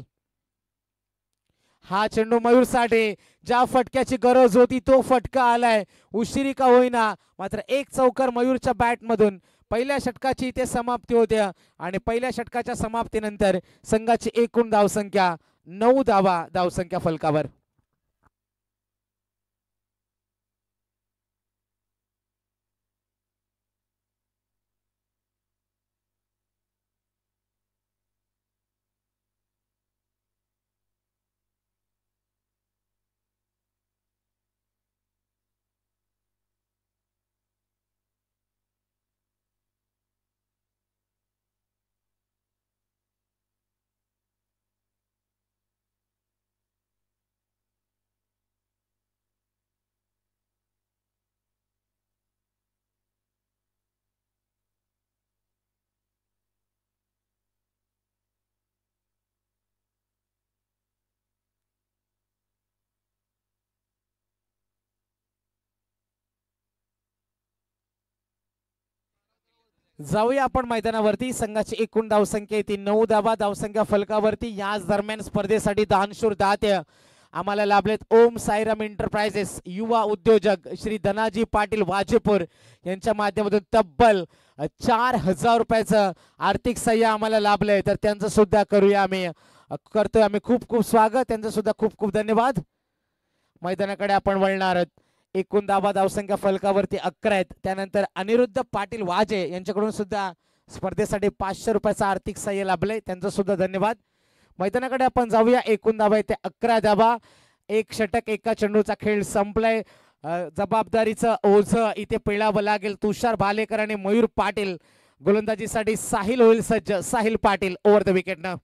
हा चेंडू मयूर साठी, ज्या फटक्याची गरज होती तो फटका आलाय. उशिरी का होईना मात्र एक चौकार मयूरच्या बॅट मधून. पहिल्या षटकाची इथे समाप्ती होते आणि पहिल्या षटकाच्या समाप्तीनंतर संघाची एकूण धावसंख्या 9 धावा धावसंख्या फलकावर. जाऊया आपण मैदानावरती. संघाची एकूण धावसंख्या येते 9 धावा धावसंख्या फलकावरती. याच दरम्यान स्पर्धेसाठी दानशूर दाते आम्हाला लाभलेत. ओम साईराम एंटरप्राइजेस युवा उद्योजक श्री धनाजी पाटील वाजेपूर यांच्या माध्यमातून तब्बल 4000 रुपयाचं आर्थिक सहाय्य आम्हाला लाभलंय. तर त्यांचं सुद्धा करतोय आम्ही खूप खूप स्वागत. त्यांचं सुद्धा खूप खूप धन्यवाद. मैदानाकडे आपण वळणार आहोत. एकूण धावा धावसंख्या फलकावरती 11 आहेत. त्यानंतर अनिरुद्ध पाटील वाजे यांच्याकडून सुद्धा स्पर्धेसाठी 500 रुपयाचं आर्थिक सहाय्य लाभलंय. त्यांचं सुद्धा धन्यवाद. मैदानाकडे आपण जाऊया. एकूण धावा येते 11 धावा. 1 षटक एका चेंडूचा खेळ संपलाय. जबाबदारीचं ओझ इथे पेळावं लागेल. तुषार भालेकर आणि मयूर पाटील गोलंदाजीसाठी. साहिल होईल सज्ज. साहिल पाटील ओव्हर द विकेटनं.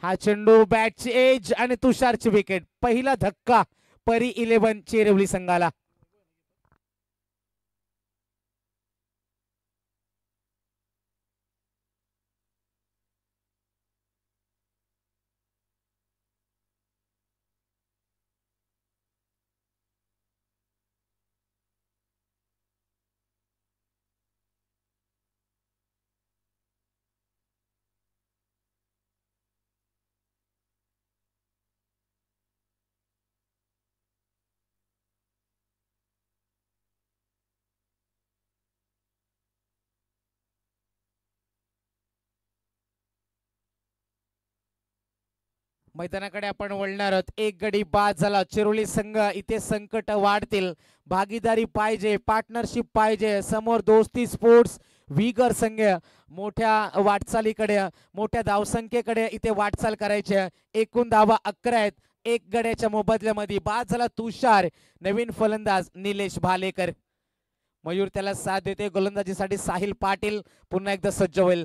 हा चेंडू बॅटची एज आणि तुषारची विकेट. पहिला धक्का परी 11 चेरवली संघाला. मैदानाकडे आपण वळणार आहोत. एक गडी बाद झाला. चिरोली संघ इथे संकट वाढतील. भागीदारी पाहिजे, पार्टनरशिप पाहिजे. समोर दोस्ती स्पोर्ट्स विगर संघ मोठ्या वाटचालीकडे, मोठ्या धावसंख्येकडे इथे वाटचाल करायची. एकूण धावा 11 आहेत. 1 गड्याच्या मोबदल्यामध्ये बाद झाला तुषार. नवीन फलंदाज निलेश भालेकर. मयूर त्याला साथ देते. गोलंदाजीसाठी साहिल पाटील पुन्हा एकदा सज्ज होईल.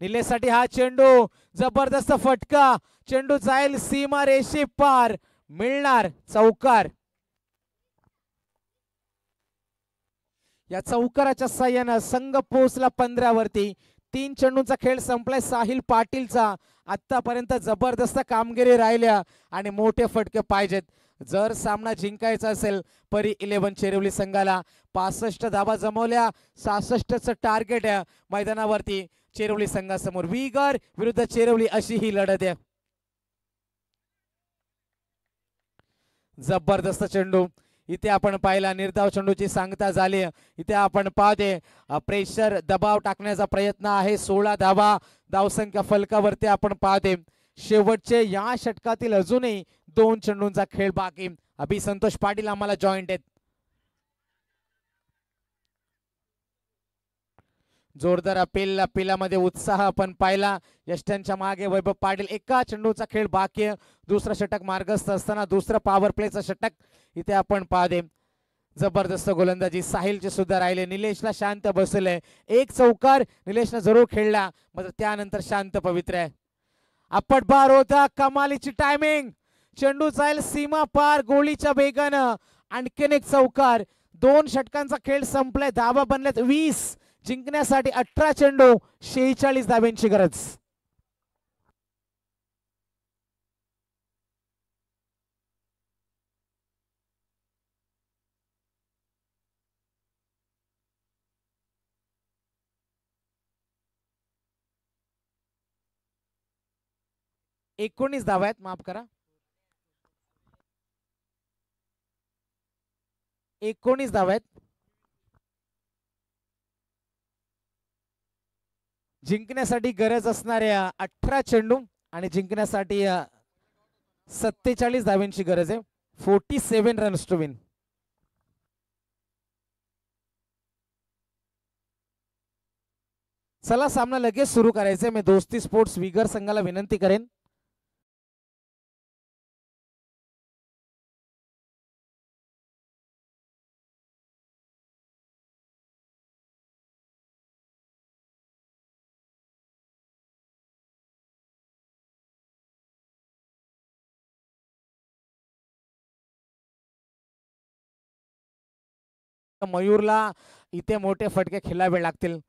निलेशसाठी हा चेंडू, जबरदस्त फटका. चेंडू जाईल सीमा रेषे पार, मिळणार चौकार. या चौकाराच्या साह्यानं संघ पोहोचला 15 वरती. 3 चेंडूंचा खेळ संपलाय साहिल पाटीलचा. आतापर्यंत जबरदस्त कामगिरी राहिल्या आणि मोठे फटके पाहिजेत जर सामना जिंकायचा असेल. परी 11 चेरवली संघाला 65 धावा जमवल्या. 66चं टार्गेट आहे मैदानावरती चेरवली संघासमोर. विगर विरुद्ध चेरवली अशी ही लढत आहे. जबरदस्त चेंडू इथे आपण पाहिला. निर्धाव चेंडूची सांगता झाली. इथे आपण पाहते प्रेशर दबाव टाकण्याचा प्रयत्न आहे. 16 धावा धावसंख्या फलकावरती आपण पाहते. शेवटचे या षटकातील अजूनही 2 चेंडूंचा खेळ बाकी. अभि संतोष पाटील आम्हाला जॉईंट आहेत. जोरदार अपिलामध्ये उत्साह आपण पाहिला. यष्ट्यांच्या मागे वैभव पाटील. एका चेंडूचा खेळ बाकी. दुसरं षटक मार्गस्थ असताना दुसरं पॉवर प्लेचं षटक इथे आपण पाहते. जबरदस्त गोलंदाजी साहिलचे सुद्धा राहिले. निलेशला शांत बसले. 1 चौकार निलेशनं जरूर खेळला, मात्र त्यानंतर शांत पवित्र आहे. आपटबार होता. कमालीची टायमिंग. चेंडू जाईल सीमा पार गोळीच्या वेगानं. आणखीन 1 चौकार. 2 षटकांचा खेळ संपलाय. धावा बनल्यात 20. जिंकण्यासाठी 18 चेंडू 46 धाब्यांची गरज. 19 धावा आहेत, माफ करा. 19 धावा आहेत. जिंकण्यासाठी गरज असणाऱ्या 18 चेंडू आणि जिंकण्यासाठी 47 धाव्यांची गरज आहे. 47 रन्स टू विन. चला सामना लगेच सुरू करायचंय. मी दोस्ती स्पोर्ट्स विगर संघाला विनंती करेन, मयूरला इथे मोठे फटके खेळावे लागतील.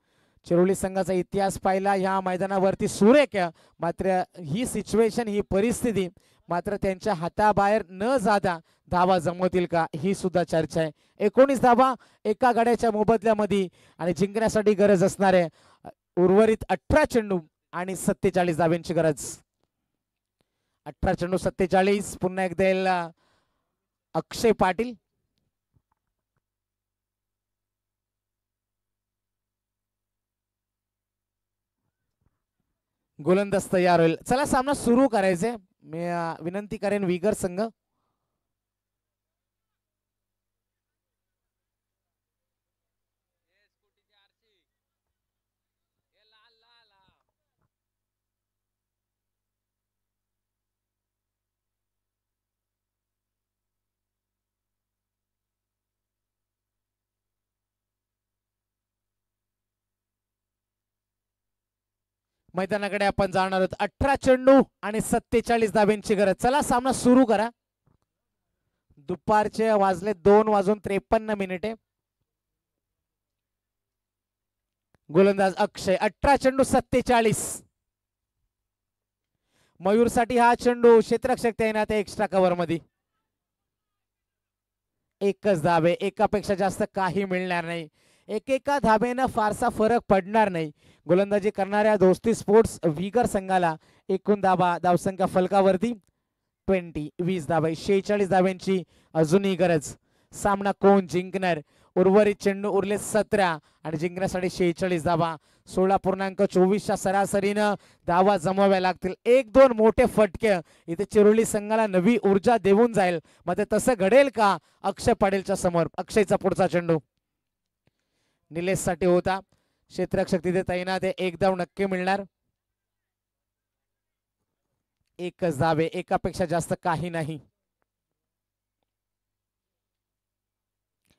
चिरोली संघाचा इतिहास पाहिला या मैदानावरती सुरेख, मात्र ही सिच्युएशन, ही परिस्थिती मात्र त्यांच्या हाताबाहेर न जाता धावा जमवतील का, ही सुद्धा चर्चा आहे. 19 धावा एका गड्याच्या मोबदल्यामध्ये आणि जिंकण्यासाठी गरज असणारे उर्वरित 18 चेंडू आणि 47 धाव्यांची गरज. 18 चेंडू 47. पुन्हा एकदा येईल अक्षय पाटील. गोलंदाज तयार होईल. चला सामना सुरू करायचे. मी विनंती करेन विगर संघ, मैदानाकडे आपण जाणार आहोत. 18 चेंडू आणि 47 धाब्यांची गरज. चला सामना सुरू करा. दुपारचे वाजले 2:53. गोलंदाज अक्षय. 18 चेंडू 47. मयूर साठी हा चेंडू क्षेत्ररक्षक तैनात आहे एक्स्ट्रा कव्हर मध्ये. एकच धाबे, एकापेक्षा जास्त काही मिळणार नाही. एकेका धाब्यानं फारसा फरक पडणार नाही. गोलंदाजी करणाऱ्या दोस्ती स्पोर्ट्स विगर संघाला एकूण धाबा धावसंख्या फलकावरती 20 धाबा, 46 धाब्यांची अजूनही गरज. सामना कोण जिंकणार? उर्वरित चेंडू उरले 17 आणि जिंकण्यासाठी 46 धाबा. 16.24च्या सरासरीनं धावा जमवाव्या लागतील. 1-2 मोठे फटके इथे चिरोली संघाला नवी ऊर्जा देऊन जाईल. मात्र तसं घडेल का अक्षय पाटीलच्या समोर? अक्षयचा पुढचा चेंडू निलेश साठी होता. क्षेत्ररक्षक तिथे तैनात आहे. एक धाव नक्की मिळणार. एकच धावे, एकापेक्षा जास्त काही नाही.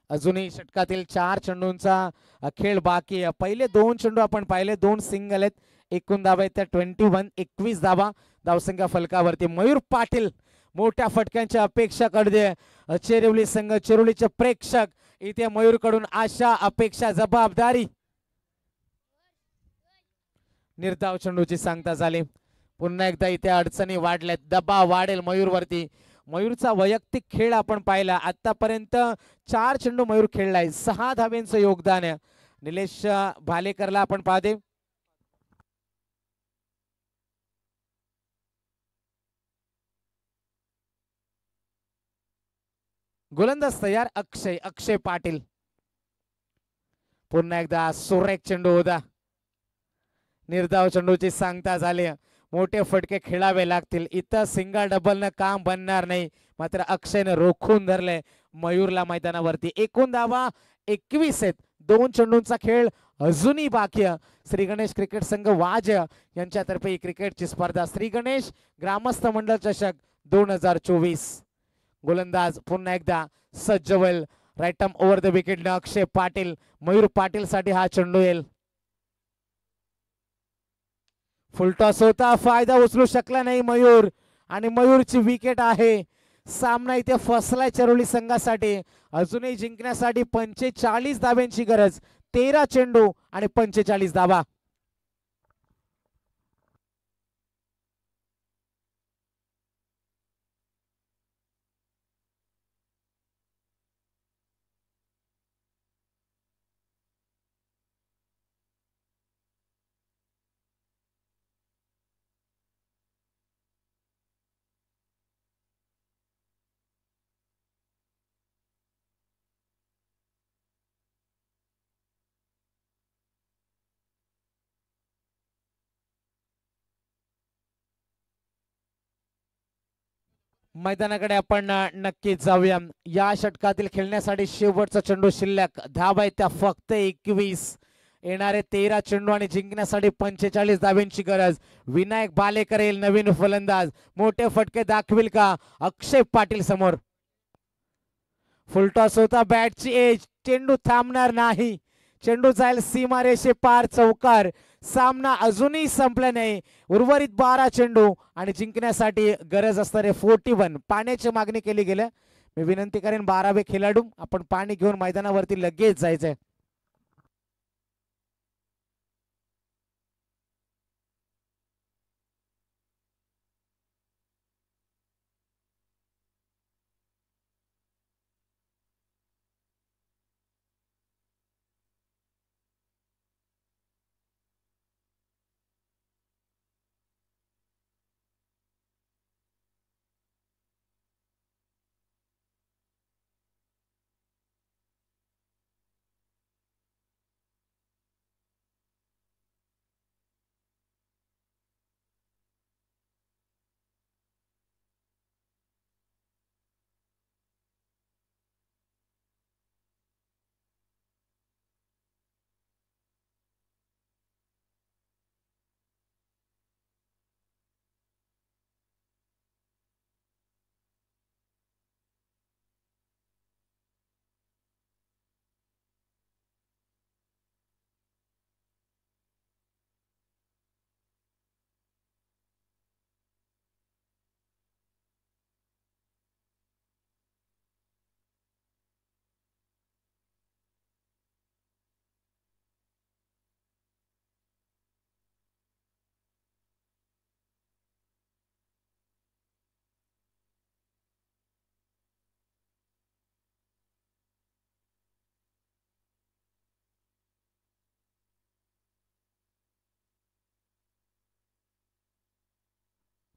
अजूनही षटकातील 4 चेंडूंचा खेळ बाकी आहे. पहिले 2 चेंडू आपण पाहिले, 2 सिंगल आहेत. एकूण धावा आहेत त्या 21 धावा धावसंख्या फलकावरती. मयूर पाटील मोठ्या फटक्यांच्या अपेक्षा करते. चिरोली संघ, चिरोलीचे प्रेक्षक इथे मयूर कडून आशा, अपेक्षा, जबाबदारी. निर्धाव चेंडूची सांगता झाली. पुन्हा एकदा इथे अडचणी वाढल्यात, दबाव वाढेल मयूर वरती. मयूरचा वैयक्तिक खेळ आपण पाहिला. आतापर्यंत 4 चेंडू मयूर खेळलाय, 6 धाव्यांचं योगदान आहे. निलेश भालेकरला आपण पाहते. गोलंदाज तयार अक्षय पाटील. पुन्हा एकदा सुरेख चेंडू होता. निर्धाव चेंडूची सांगता झाली. मोठे फटके खेळावे लागतील. इथं सिंगल डबल न काम बनणार नाही. मात्र अक्षयने रोखून धरले मयूरला मैदानावरती. एकूण धावा 21 आहेत. 2 चेंडूंचा खेळ अजूनही बाकी. श्री गणेश क्रिकेट संघ वाज यांच्यातर्फे ही क्रिकेटची स्पर्धा श्री गणेश ग्रामस्थ मंडळ चषक 2024. गोलंदाज पुन्हा एकदा सज्ज होईल. Right arm over the wicket Akshay Patil. Mayur Patil साठी हा चेंडू येईल. फुलटॉस होता, फायदा उचलू शकला नाही मयूर आणि मयूरची विकेट आहे. सामना इथे फसलाय चिरोली संघासाठी. अजूनही जिंकण्यासाठी 45 धाव्यांची गरज. 13 चेंडू आणि 45 धावा. मैदानाकडे आपण नक्कीच जाऊया. या षटकातील खेळण्यासाठी शेवटचा चेंडू शिल्लक. धावा आहेत त्या फक्त 21. येणारे 13 चेंडू आणि जिंकण्यासाठी 45 धाब्यांची गरज. विनायक बाले करेल नवीन फलंदाज. मोठे फटके दाखविल का अक्षय पाटील समोर. फुलटॉस होता बॅटची एज. चेंडू थांबणार नाही. चेंडू जाईल सीमारेषे पार चौकार. सामना अजूनही संपला नाही. उर्वरित 12 चेंडू आणि जिंकण्यासाठी गरज असणारे 41. पाण्याची मागणी केली गेली. मी विनंती करेन 12वे खेळाडू आपण पाणी घेऊन मैदानावरती लगेच जायचंय.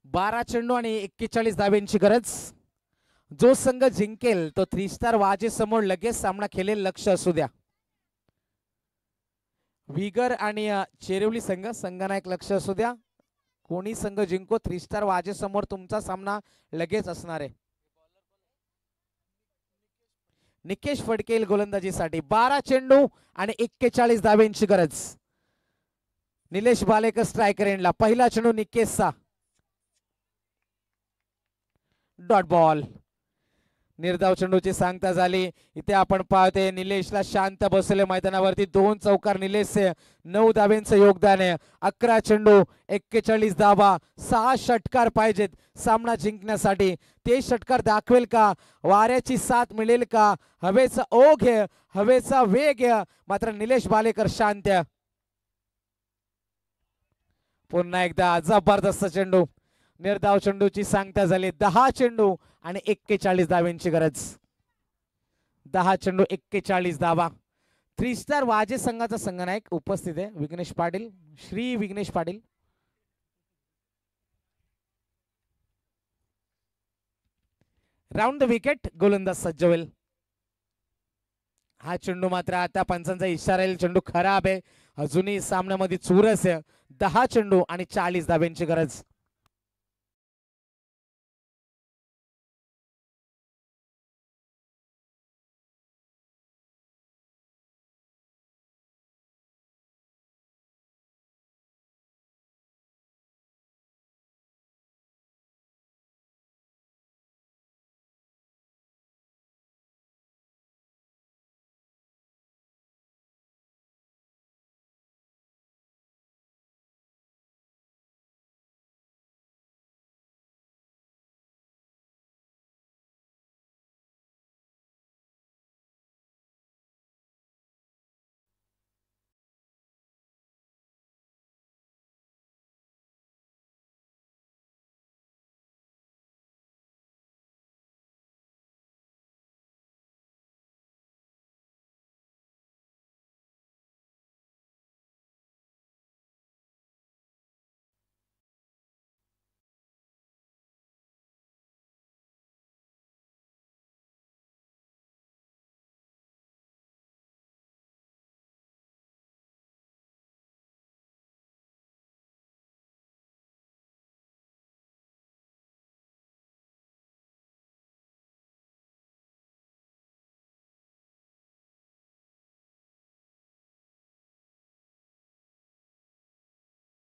बारा चेंडू आणि 41 धाब्यांची गरज. जो संघ जिंकेल तो 3 स्टार वाजे समोर लगेच सामना खेळेल. लक्ष असू द्या. विगर आणि चेरिवली संघ संघनायक लक्ष असू द्या. कोणी संघ जिंको 3 स्टार वाजे समोर तुमचा सामना लगेच असणार आहे. निकेश फडकेल गोलंदाजीसाठी. 12 चेंडू आणि 41 धाब्यांची गरज. निलेश बालेकर स्ट्रायकर एंडला. पहिला चेंडू निकेशचा. Dot ball. निर्धाव चेंडूची सांगता झाली. इथे आपण पाहतोय निलेशला शांत बसवले मैदानावरती. 2 चौकार निलेश. 9 धाब्यांचं योगदान आहे. 11 चेंडू 41 धाबा. 6 षटकार पाहिजेत सामना जिंकण्यासाठी. ते षटकार दाखवेल का वाऱ्याची साथ मिळेल का हवेचा ओघ आहे हवेचा वेग आहे. मात्र निलेश बालेकर शांत. पुन्हा एकदा जबरदस्त चेंडू. निर्धाव चेंडूची सांगता झाली. 10 चेंडू आणि 41 धाब्यांची गरज. 10 चेंडू 41 धाबा. 3 स्टार वाजे संघाचा संघनायक उपस्थित आहे Vighnesh Patil. Shri Vighnesh Patil. Round the wicket. गोलंदाज सज्ज होईल. हा चेंडू मात्र आता पंचांचा इशारा येईल. चेंडू खराब आहे. अजूनही सामन्यामध्ये चुरस आहे. 10 चेंडू आणि 40 धाब्यांची गरज.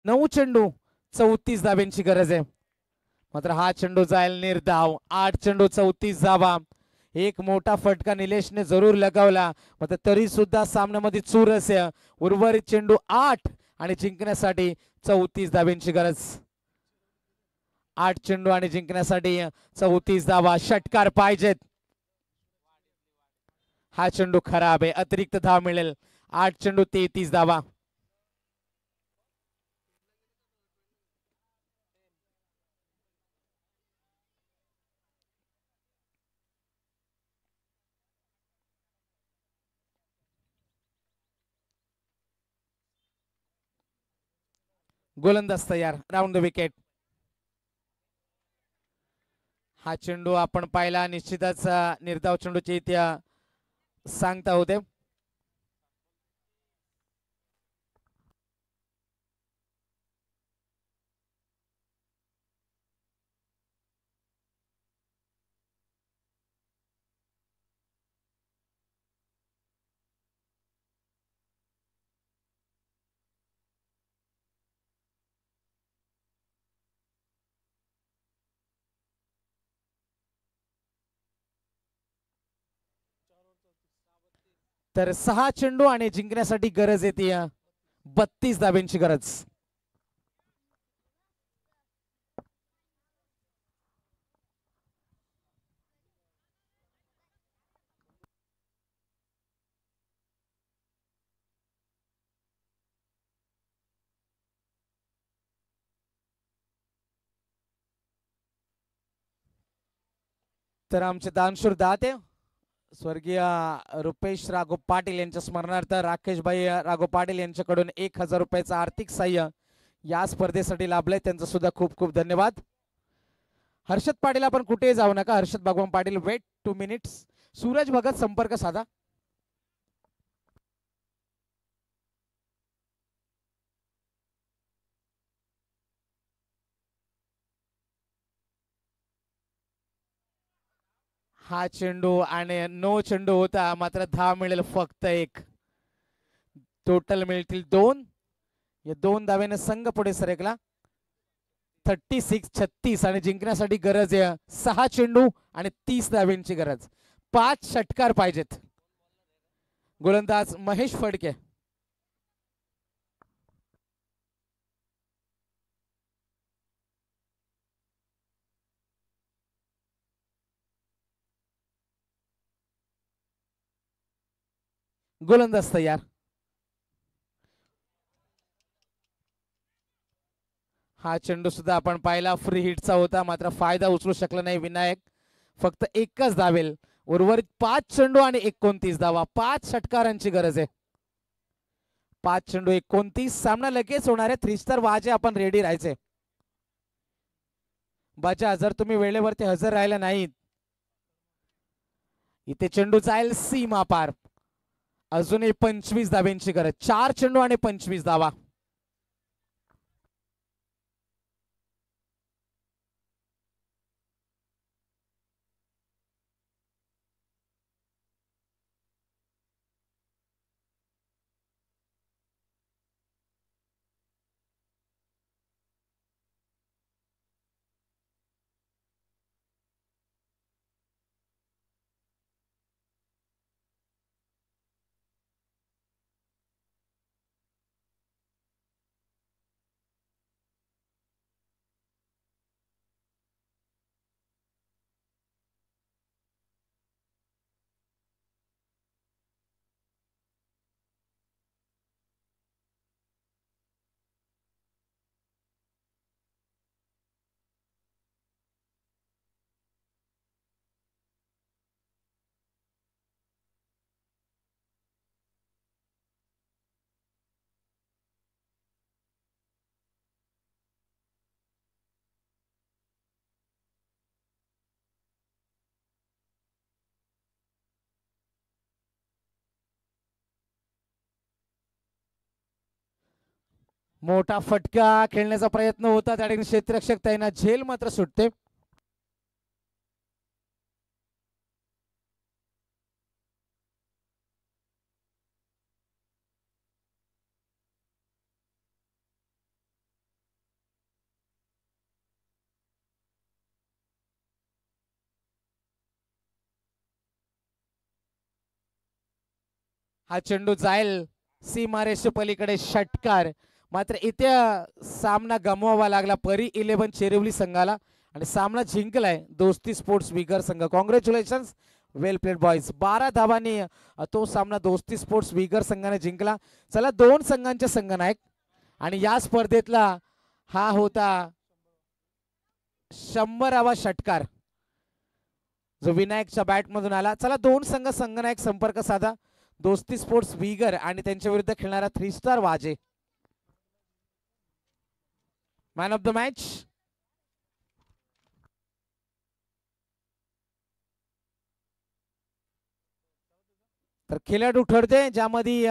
9 चेंडू 34 धाब्यांची गरज आहे. मात्र हा चेंडू जाईल निर्धाव. 8 चेंडू 34 धावा. एक मोठा फटका निलेशने जरूर लगावला, मात्र तरी सुद्धा सामन्यामध्ये चुरस आहे. उर्वरित चेंडू 8 आणि जिंकण्यासाठी 34 धाब्यांची गरज. 8 चेंडू आणि जिंकण्यासाठी 34 धावा. षटकार पाहिजेत. हा चेंडू खराब आहे, अतिरिक्त धाव मिळेल. 8 चेंडू 33 धावा. गोलंदाज तयार. Round the wicket. हा चेंडू आपण पाहिला, निश्चितच निर्धाव चेंडूची इथे सांगता होते. तर 6 चेंडू आणि जिंकण्यासाठी गरज येते 32 धाब्यांची गरज. तर आमचे दानशूर दाते स्वर्गीय रुपेश राघव पाटील यांच्या स्मरणार्थ राकेशभाई राघव पाटील यांच्याकडून 1000 रुपयाचं आर्थिक सहाय्य या स्पर्धेसाठी लाभलंय. त्यांचं सुद्धा खूप खूप धन्यवाद. हर्षद पाटील आपण कुठेही जाऊ नका. हर्षद भगवान पाटील वेट 2 मिनिट्स. सूरज भगत संपर्क साधा. हा चेंडू आणि 9 चेंडू होता, मात्र धाव मिळेल फक्त 1. टोटल मिळतील 2. या 2 धाव्याने संघ पुढे सरकला. 36-36 आणि जिंकण्यासाठी गरज आहे 6 चेंडू आणि 30 धाव्यांची गरज. 5 षटकार पाहिजेत. गोलंदाज महेश फडके. गोलंदाज तयार. हा चेंडू सुद्धा आपण पाहिला, फ्री हिटचा होता, मात्र फायदा उचलू शकला नाही विनायक. फक्त एकच धावेल. उर्वरित 5 चेंडू आणि 29 धावा. 5 षटकारांची गरज आहे. 5 चेंडू 29. सामना लगेच होणार आहे. 3 स्टार वाजे आपण रेडी राहायचे. बाजा जर तुम्ही वेळेवरती हजर राहिला नाहीत, इथे चेंडू जाईल सीमा पार. अजूनही 25 धाव्यांची गरज. 4 चेंडू आणि 25 धावा. मोठा फटका खेळण्याचा प्रयत्न होता, त्या ठिकाणी क्षेत्ररक्षक तैनात. झेल मात्र सुटते. हा चेंडू जाईल सीमारेषे पलीकडे षटकार. मात्र इथे सामना गमवावा लागला परी 11 चेरिवली संघाला आणि सामना जिंकलाय दोस्ती स्पोर्ट्स विगर संघ. कॉंग्रॅच्युलेशन, वेल प्लेड बॉईज. 12 धावांनी तो सामना दोस्ती स्पोर्ट्स विगर संघाने जिंकला. चला दोन संघांचे संघनायक आणि या स्पर्धेतला हा होता 100वा षटकार जो विनायकच्या बॅट मधून आला. चला दोन संघ संघनायक संपर्क साधा. दोस्ती स्पोर्ट्स विगर आणि त्यांच्या विरुद्ध खेळणारा 3 स्टार वाजे. मॅन ऑफ द मॅच तर खेळाडू ठरते ज्यामध्ये